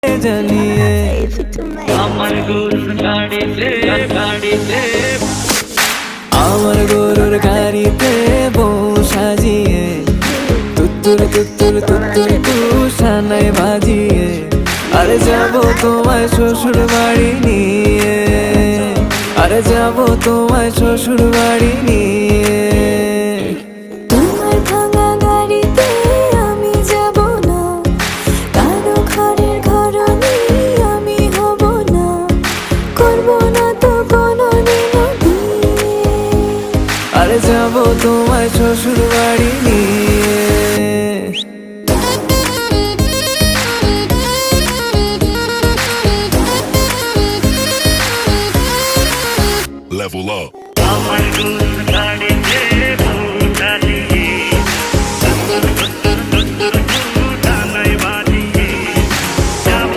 জানিয়ে আমার গরুর গাড়িতে আমার গরুর গাড়িতে বউ সাজিয়ে তুত্তুর তুত্তুর তুত্তুর তুষানায় বাজিয়ে আরে যাবো তোমায় শ্বশুর বাড়ি নিয়ে, আরে যাবো তোমায় শ্বশুর বাড়ি নিয়ে। তোমার ভাঙা গাড়িতে আমি যাব না, কারো ঘরের ঘরনি আমি হব না, করব না তো কোনোদিনও বিয়ে। আরে যাবো তোমায় শ্বশুর